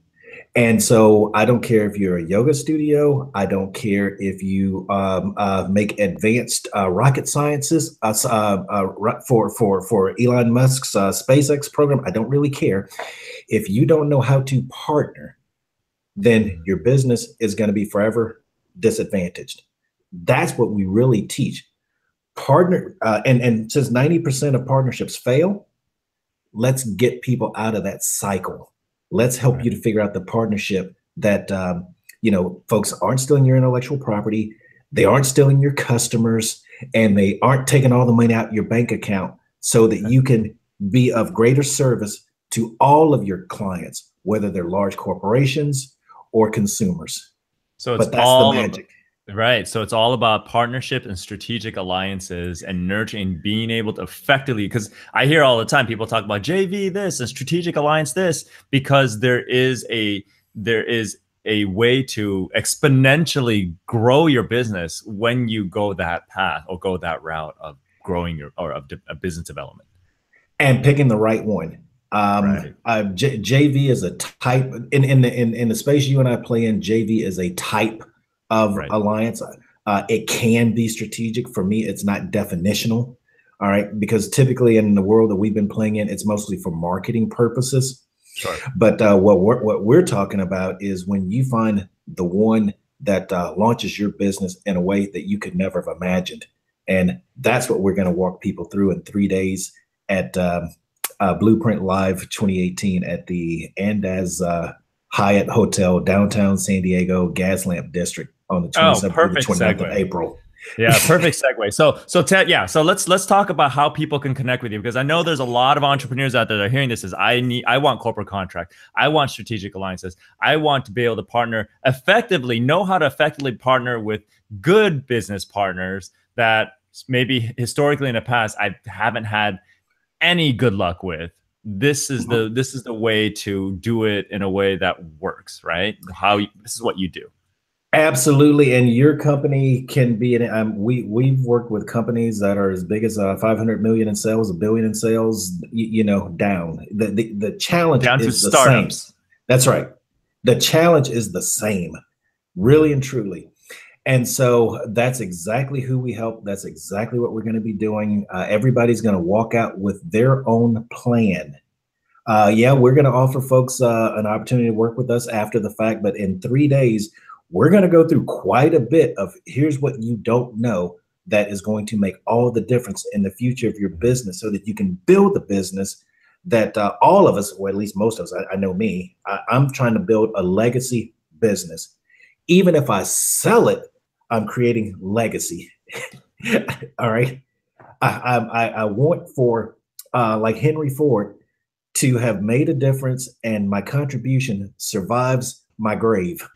And so I don't care if you're a yoga studio. I don't care if you make advanced rocket sciences for Elon Musk's SpaceX program. I don't really care. If you don't know how to partner, then your business is going to be forever disadvantaged. That's what we really teach. Partner, and since 90% of partnerships fail, let's get people out of that cycle. Let's help you to figure out the partnership that folks aren't stealing your intellectual property, they aren't stealing your customers, and they aren't taking all the money out your bank account, so that you can be of greater service to all of your clients, whether they're large corporations or consumers. So it's But that's the all of, magic. right. So it's all about partnership and strategic alliances and nurturing, being able to effectively, because I hear all the time people talk about JV this and strategic alliance this, because there is a way to exponentially grow your business when you go that path or go that route of growing your or of business development. And picking the right one. Right. JV is a type in the space you and I play in. JV is a type of Right. alliance. It can be strategic. For me, it's not definitional. All right, because typically in the world that we've been playing in, it's mostly for marketing purposes. Sure. But what we're talking about is when you find the one that launches your business in a way that you could never have imagined, and that's what we're going to walk people through in 3 days at Blueprint Live 2018 at the Andaz Hyatt Hotel, downtown San Diego, Gaslamp District on the 27th through the Perfect 29th of segue. April. Yeah, perfect segue. So Ted, yeah. So let's talk about how people can connect with you, because I know there's a lot of entrepreneurs out there that are hearing this. I want corporate contract. I want strategic alliances. I want to be able to partner effectively, know how to effectively partner with good business partners that maybe historically in the past I haven't had any good luck with. This is the way to do it in a way that works, right? This is what you do. Absolutely, and your company can be an. We've worked with companies that are as big as 500 million in sales, a billion in sales. Down. The challenge Down to is the same. startups. That's right. The challenge is the same, really and truly. And so that's exactly who we help. That's exactly what we're going to be doing. Everybody's going to walk out with their own plan. Yeah, we're going to offer folks an opportunity to work with us after the fact, but in 3 days, we're going to go through quite a bit of here's what you don't know that is going to make all the difference in the future of your business, so that you can build the business that all of us, or at least most of us, I know me, I'm trying to build a legacy business. Even if I sell it, I'm creating legacy. All right. I want for like Henry Ford to have made a difference, and my contribution survives my grave.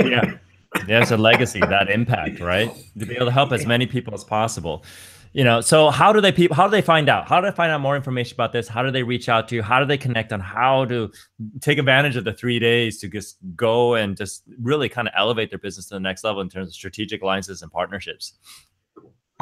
Yeah. There's a legacy, that impact, right? To be able to help as many people as possible. So how do they find out? How do they find out more information about this? How do they reach out to you? How do they connect on how to take advantage of the 3 days to just go and just really kind of elevate their business to the next level in terms of strategic alliances and partnerships?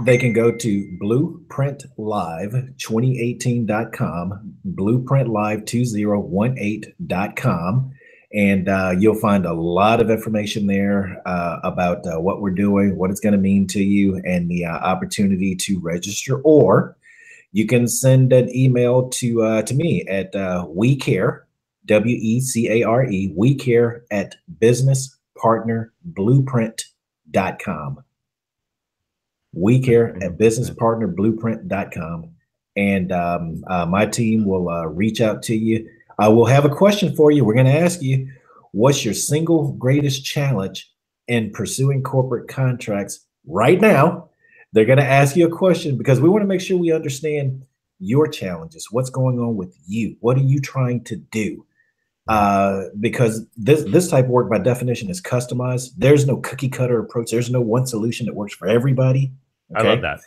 They can go to blueprintlive2018.com, blueprintlive2018.com. And you'll find a lot of information there about what we're doing, what it's going to mean to you, and the opportunity to register. Or you can send an email to me at WeCare, WECARE, WeCare at businesspartnerblueprint.com. We care at businesspartnerblueprint.com. And my team will reach out to you. We'll have a question for you. We're going to ask you, what's your single greatest challenge in pursuing corporate contracts right now? They're going to ask you a question because we want to make sure we understand your challenges. What's going on with you? What are you trying to do? Because this type of work by definition is customized. There's no cookie cutter approach. There's no one solution that works for everybody. Okay? I love that.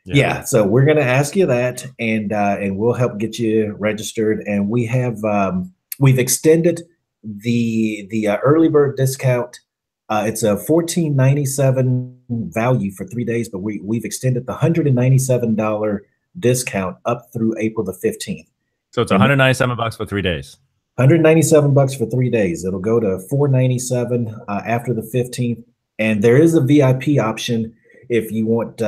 Yeah. So we're going to ask you that, and we'll help get you registered. And we have we've extended the early bird discount. It's a $14.97 value for 3 days, but we've extended the $197 discount up through April the 15th. So it's $197 for 3 days. $197 for 3 days. It'll go to $497 after the 15th, and there is a VIP option if you want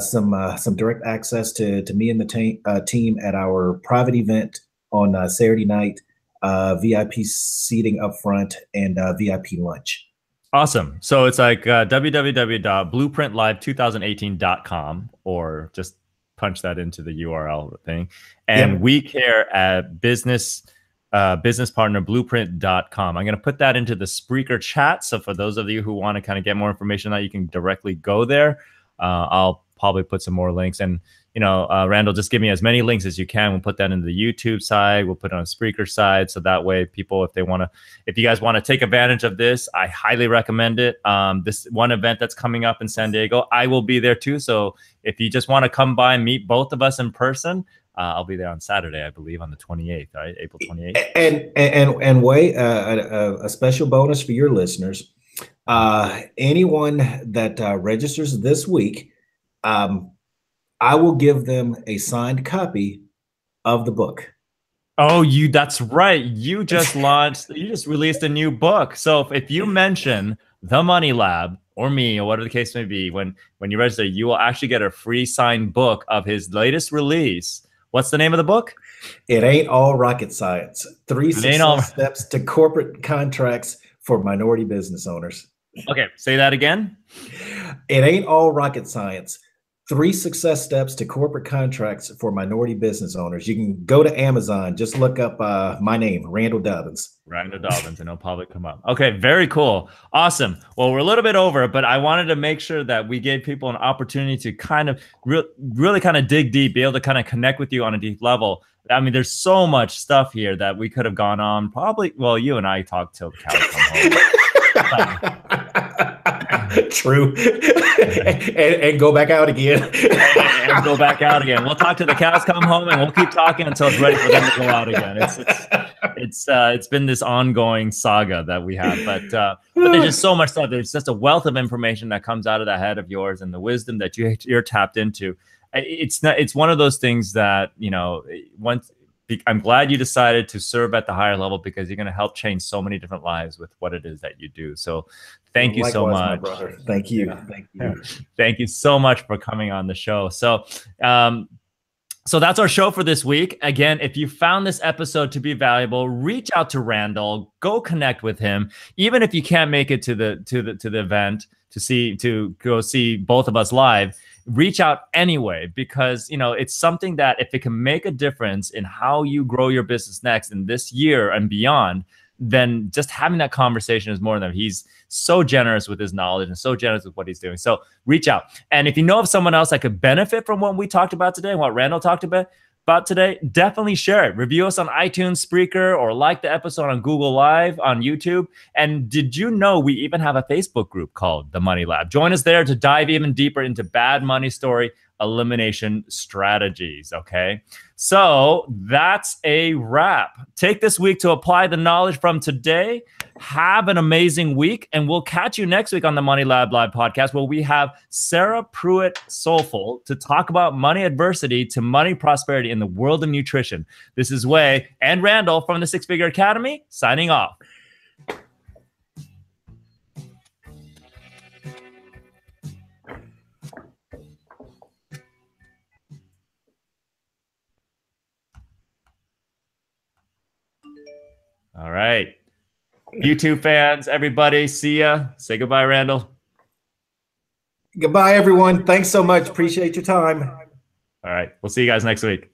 some direct access to me and the team at our private event on Saturday night. VIP seating up front and VIP lunch. Awesome. So it's like www.blueprintlive2018.com, or just punch that into the URL thing. And we care at businesspartnerblueprint.com. I'm going to put that into the Spreaker chat. So for those of you who want to kind of get more information on that, you can directly go there. I'll probably put some more links. And, you know, Randall, just give me as many links as you can. We'll put that into the YouTube side. We'll put it on the Spreaker side. So that way people, if you guys want to take advantage of this, I highly recommend it. This one event that's coming up in San Diego, I will be there too. So if you just want to come by and meet both of us in person, I'll be there on Saturday, I believe, on the 28th, right? April 28th. And Wei, a special bonus for your listeners. Anyone that registers this week, I will give them a signed copy of the book. Oh, that's right. You just released a new book. So if you mention The Money Lab or me, or whatever the case may be, when you register, you will actually get a free signed book of his latest release. What's the name of the book? It Ain't All Rocket Science. 3 success steps to corporate contracts for minority business owners. Okay, say that again. It Ain't All Rocket Science. 3 success steps to corporate contracts for minority business owners. You can go to Amazon. Just look up my name, Randall Dobbins. Randall Dobbins, and it'll probably come up. Okay, very cool. Awesome. Well, we're a little bit over, but I wanted to make sure that we gave people an opportunity to kind of really kind of dig deep, be able to kind of connect with you on a deep level. I mean, there's so much stuff here that we could have gone on. Probably, well, you and I talked till the cows come home. True. and go back out again. and go back out again. We'll talk to the cows come home, and we'll keep talking until it's ready for them to go out again. It's been this ongoing saga that we have, but there's just so much stuff. There's just a wealth of information that comes out of the head of yours, and the wisdom that you're tapped into. It's one of those things that, you know, I'm glad you decided to serve at the higher level, because you're going to help change so many different lives with what it is that you do. So thank you so much. My brother. Thank you. Thank you. Thank you so much for coming on the show. So, so that's our show for this week. Again, if you found this episode to be valuable, reach out to Randall, go connect with him. Even if you can't make it to the event to go see both of us live, reach out anyway, because, you know, it's something that if it can make a difference in how you grow your business next in this year and beyond, then just having that conversation is more than enough. He's so generous with his knowledge and so generous with what he's doing. So reach out. And if you know of someone else that could benefit from what we talked about today, what Randall talked about today, definitely share it. Review us on iTunes, Spreaker, or like the episode on Google Live, on YouTube. And did you know we even have a Facebook group called The Money Lab? Join us there to dive even deeper into bad money story elimination strategies. Okay, so that's a wrap. Take this week to apply the knowledge from today. Have an amazing week, and we'll catch you next week on the Money Lab Live podcast, where we have Sarah Pruitt Soulful to talk about money adversity to money prosperity in the world of nutrition. This is Wei and Randall from the Six Figure Academy signing off. All right. YouTube fans, everybody, see ya. Say goodbye, Randall. Goodbye, everyone. Thanks so much. Appreciate your time. All right. We'll see you guys next week.